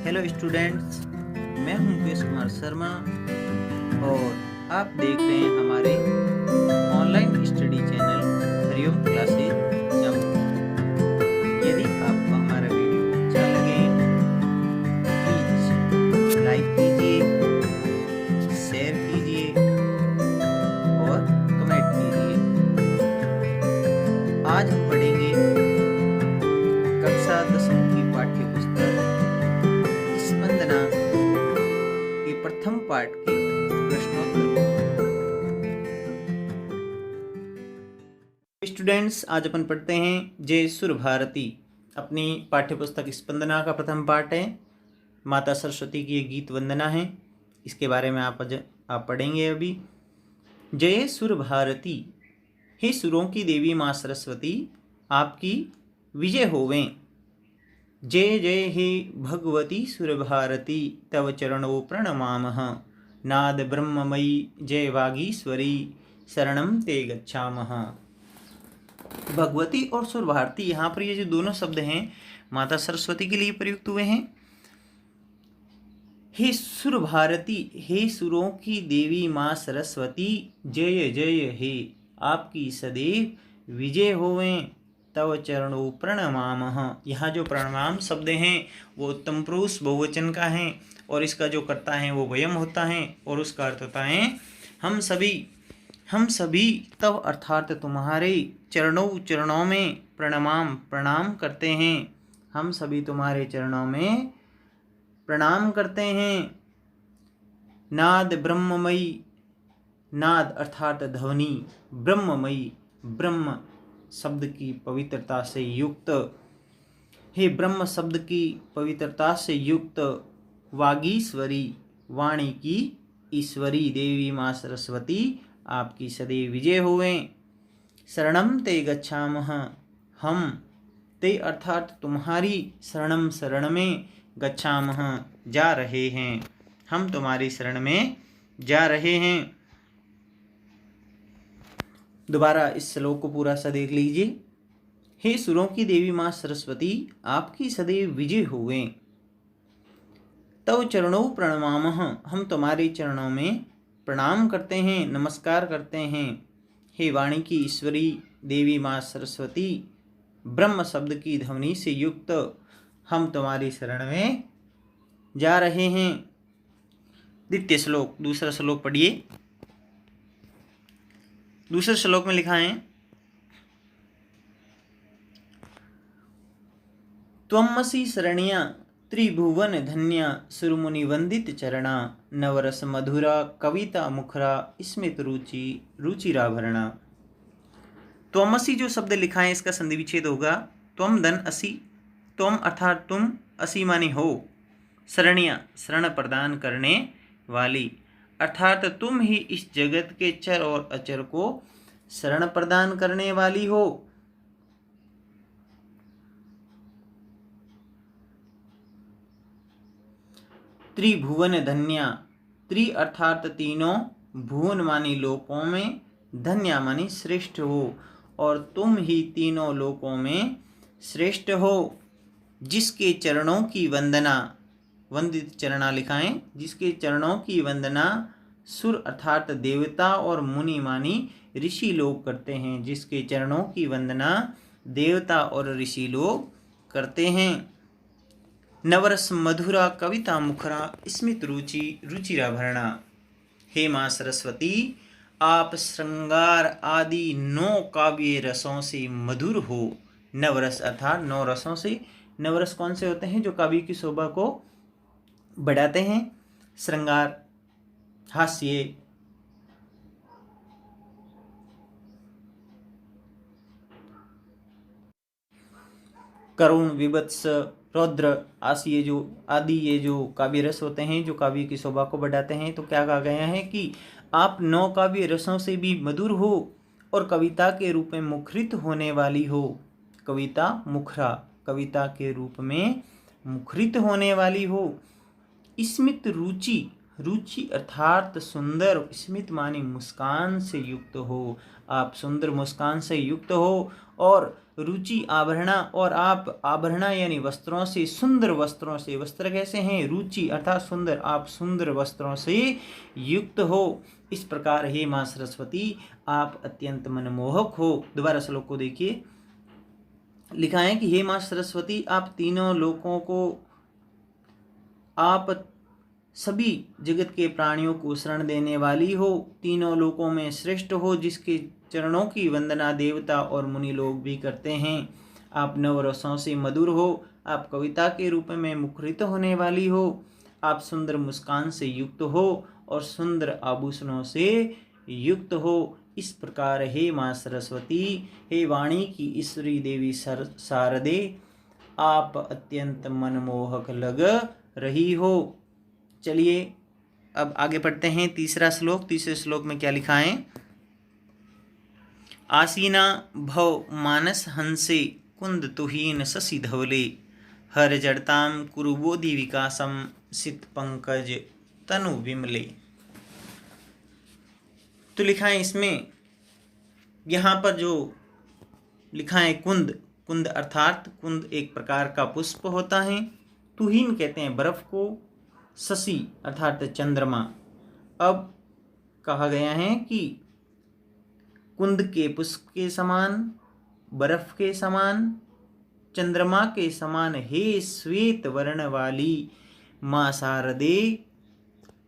Hello students, मैं हूं मुकेश कुमार शर्मा और आप देख रहे हैं हमारे online study channel Hariom classes Jammu. यदि आपको हमारा वीडियो अच्छा लगे प्लीज लाइक कीजिए, शेयर कीजिए और कमेंट कीजिए। आज हम पढ़ेंगे कक्षा 10वीं की पाठ्य पुस्तक स्पंदना के प्रथम पाठ के प्रश्नोत्तर। स्टूडेंट्स, आज अपन पढ़ते हैं जय सुर भारती। अपनी पाठ्य पुस्तक स्पंदना का प्रथम पाठ है। माता सरस्वती की ये गीत वंदना है, इसके बारे में आप पढ़ेंगे अभी। जय सुर भारती, हे सुरों की देवी माँ सरस्वती, आपकी विजय होवें। जय जय हे भगवती सुर भारती, तव चरणों प्रणमामः। नाद ब्रह्ममयी जय वागीश्वरी, शरणम ते गच्छामः। भगवती और सुर भारती, यहाँ पर ये जो दोनों शब्द हैं माता सरस्वती के लिए प्रयुक्त हुए हैं। हे सुर भारती, हे सुरों की देवी माँ सरस्वती, जय जय हे, आपकी सदैव विजय होवें। तव चरणों प्रणमामः। यहाँ जो प्रणमाम शब्द हैं वो उत्तम पुरुष बहुवचन का है और इसका जो कर्ता है वो वयम होता है और उसका अर्थ होता है हम सभी तव अर्थात तुम्हारे चरणों में प्रणाम करते हैं। हम सभी तुम्हारे चरणों में प्रणाम करते हैं। नाद ब्रह्ममयी, नाद अर्थात ध्वनि, ब्रह्ममयी ब्रह्म शब्द की पवित्रता से युक्त, हे ब्रह्म शब्द की पवित्रता से युक्त वागीश्वरी, वाणी की ईश्वरी देवी माँ सरस्वती, आपकी सदैव विजय होवें। शरणम ते गच्छामः, हम ते अर्थात तुम्हारी शरणम शरण में, गच्छामः जा रहे हैं, हम तुम्हारी शरण में जा रहे हैं। दोबारा इस श्लोक को पूरा सा देख लीजिए। हे सुरों की देवी माँ सरस्वती, आपकी सदैव विजय होवें। तव चरणों प्रणमामः, हम तुम्हारे चरणों में प्रणाम करते हैं, नमस्कार करते हैं। हे वाणी की ईश्वरी देवी माँ सरस्वती, ब्रह्म शब्द की ध्वनि से युक्त, हम तुम्हारी शरण में जा रहे हैं। द्वितीय श्लोक, दूसरा श्लोक पढ़िए। दूसरे श्लोक में लिखा है त्वमसि शरण्या त्रिभुवन धन्या, सुरमुनि वंदित चरणा, नवरस मधुरा कविता मुखरा, स्मित रुचिराभरणा। त्वमसि जो शब्द लिखा है इसका संधि विच्छेद होगा त्वम धन असि। त्वम अर्थात तुम, असि माने हो, शरण्या शरण प्रदान करने वाली, अर्थात तुम ही इस जगत के चर और अचर को शरण प्रदान करने वाली हो। त्रिभुवन धन्या, त्रि अर्थात तीनों, भुवन मानी लोकों में, धन्या मानी श्रेष्ठ हो, और तुम ही तीनों लोकों में श्रेष्ठ हो। जिसके चरणों की वंदना, वंदित चरणा लिखाएं, जिसके चरणों की वंदना सुर अर्थात देवता और मुनि मानी ऋषि लोग करते हैं। जिसके चरणों की वंदना देवता और ऋषि लोग करते हैं। नवरस मधुरा कविता मुखरा, स्मित रुचिराभरणा। हे माँ सरस्वती, आप श्रृंगार आदि 9 काव्य रसों से मधुर हो। नवरस अर्थात 9 रसों से। नवरस कौन से होते हैं? जो काव्य की शोभा को बढ़ाते हैं। श्रृंगार, हास्य, करुण, विभत्स, रौद्र आदि ये जो काव्य रस होते हैं जो काव्य की शोभा को बढ़ाते हैं। तो क्या कहा गया है कि आप 9 काव्य रसों से भी मधुर हो और कविता के रूप में मुखरित होने वाली हो। कविता मुखरा, कविता के रूप में मुखरित होने वाली हो। स्मित रुचि अर्थात सुंदर, स्मित मानी मुस्कान से युक्त हो, आप सुंदर मुस्कान से युक्त हो और रुचि आभरणा, और आप आभरणा यानी वस्त्रों से, सुंदर वस्त्रों से, वस्त्र कैसे हैं? रुचि अर्थात सुंदर, आप सुंदर वस्त्रों से युक्त हो। इस प्रकार हे माँ सरस्वती आप अत्यंत मनमोहक हो। दोबारा श्लोक को देखिए, लिखा है कि हे माँ सरस्वती आप तीनों लोकों को, आप सभी जगत के प्राणियों को शरण देने वाली हो, तीनों लोकों में श्रेष्ठ हो, जिसके चरणों की वंदना देवता और मुनि लोग भी करते हैं। आप नवरसों से मधुर हो, आप कविता के रूप में मुखरित होने वाली हो, आप सुंदर मुस्कान से युक्त हो और सुंदर आभूषणों से युक्त हो। इस प्रकार हे माँ सरस्वती, हे वाणी की ईश्वरी देवी शारदे, आप अत्यंत मनमोहक लग रही हो। चलिए अब आगे पढ़ते हैं तीसरा श्लोक। तीसरे श्लोक में क्या लिखा है? आसीना भव मानस हंसे कुंद तुहीन शशि धवले, हर जड़ताम कुरुबोधि विकासम सित पंकज तनु विमले। तो लिखा है इसमें, यहाँ पर जो लिखा है कुंद, कुंद अर्थात कुंद एक प्रकार का पुष्प होता है, तुहीन कहते हैं बर्फ को, शशि अर्थात चंद्रमा। अब कहा गया है कि कुंद के पुष्प के समान, बर्फ के समान, चंद्रमा के समान हे श्वेत वर्ण वाली माँ शारदे,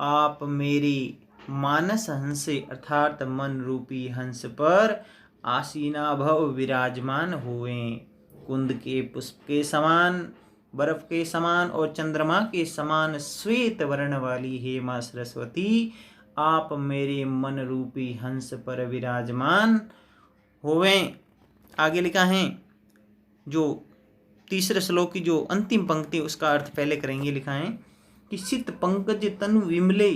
आप मेरे मानस हंसे अर्थात मन रूपी हंस पर आसीना भव विराजमान हुए। कुंद के पुष्प के समान, बर्फ के समान और चंद्रमा के समान श्वेत वर्ण वाली हे माँ सरस्वती, आप मेरे मन रूपी हंस पर विराजमान होवे। आगे लिखा है, जो तीसरे श्लोक की जो अंतिम पंक्ति उसका अर्थ पहले करेंगे। लिखा है कि सित पंकज तनु विमले,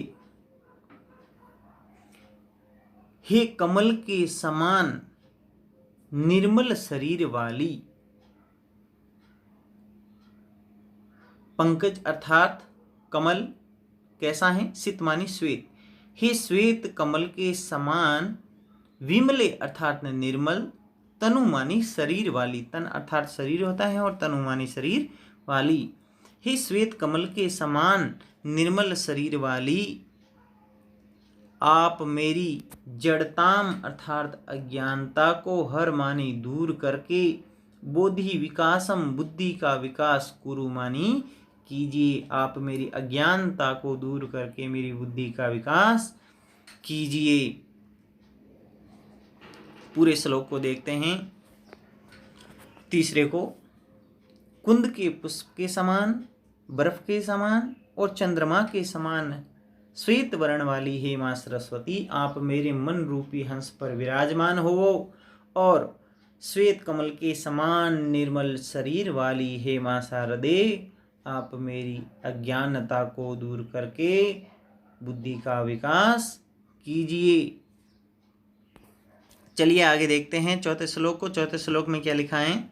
हे कमल के समान निर्मल शरीर वाली। पंकज अर्थात कमल कैसा है? सित मानी श्वेत, हे श्वेत कमल के समान, विमले अर्थात निर्मल, तनु मानी शरीर वाली, तन अर्थात शरीर होता है और तनु मानी शरीर वाली। हे श्वेत कमल के समान निर्मल शरीर वाली, आप मेरी जड़ताम अर्थात अज्ञानता को हर मानी दूर करके, बोधि विकासम बुद्धि का विकास कुरु मानी कीजिए। आप मेरी अज्ञानता को दूर करके मेरी बुद्धि का विकास कीजिए। पूरे श्लोक को देखते हैं। तीसरे को, कुंद के पुष्प के समान, बर्फ के समान और चंद्रमा के समान श्वेत वर्ण वाली हे माँ सरस्वती, आप मेरे मन रूपी हंस पर विराजमान हो और श्वेत कमल के समान निर्मल शरीर वाली हे माँ शारदे, आप मेरी अज्ञानता को दूर करके बुद्धि का विकास कीजिए। चलिए आगे देखते हैं चौथे श्लोक को। चौथे श्लोक में क्या लिखा है?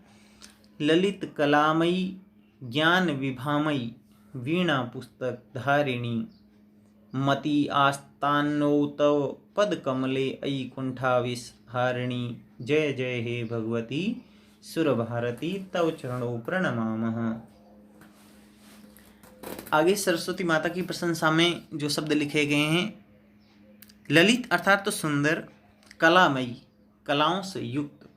ललित कलामयी ज्ञान विभामयी वीणा पुस्तक धारिणी, मति आस्तान्नो तव पद कमले अयि कुंठाविषहारिणी, जय जय हे भगवती सुर भारती तव चरणों प्रणमामः। आगे सरस्वती माता की प्रशंसा में जो शब्द लिखे गए हैं, ललित अर्थात तो सुंदर, कलामयी कलाओं से युक्त।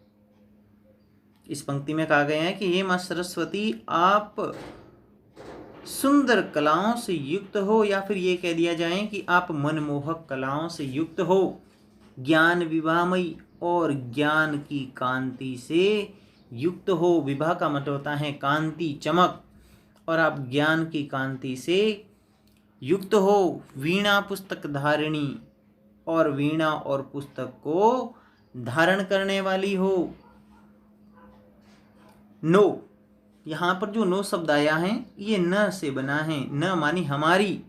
इस पंक्ति में कहा गया है कि हे माँ सरस्वती, आप सुंदर कलाओं से युक्त हो, या फिर ये कह दिया जाए कि आप मनमोहक कलाओं से युक्त हो। ज्ञान विभामयी और ज्ञान की कांति से युक्त हो। विभा का मतलब होता है कांति, चमक, और आप ज्ञान की कांति से युक्त हो। वीणा पुस्तक धारिणी, और वीणा और पुस्तक को धारण करने वाली हो। नो, यहाँ पर जो नो शब्द आया है ये न से बना है। न मानी हमारी,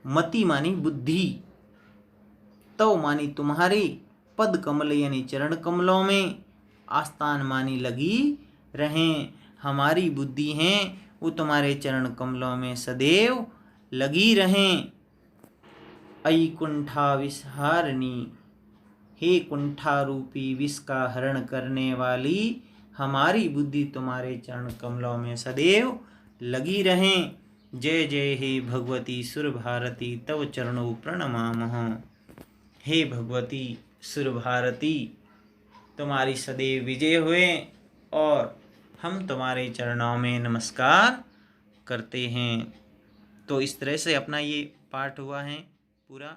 मति मानी बुद्धि, तव मानी तुम्हारे, पद कमल यानी चरण कमलों में, आस्थान मानी लगी रहें। हमारी बुद्धि हैं वो तुम्हारे चरण कमलों में सदैव लगी रहें। अयि कुंठाविषहारिणी, हे कुंठारूपी विष का हरण करने वाली, हमारी बुद्धि तुम्हारे चरण कमलों में सदैव लगी रहें। जय जय हे भगवती सुर भारती तव चरणों प्रणमामः। हे भगवती सुर भारती, तुम्हारी सदैव विजय हुए और हम तुम्हारे चरणों में नमस्कार करते हैं। तो इस तरह से अपना ये पाठ हुआ है पूरा।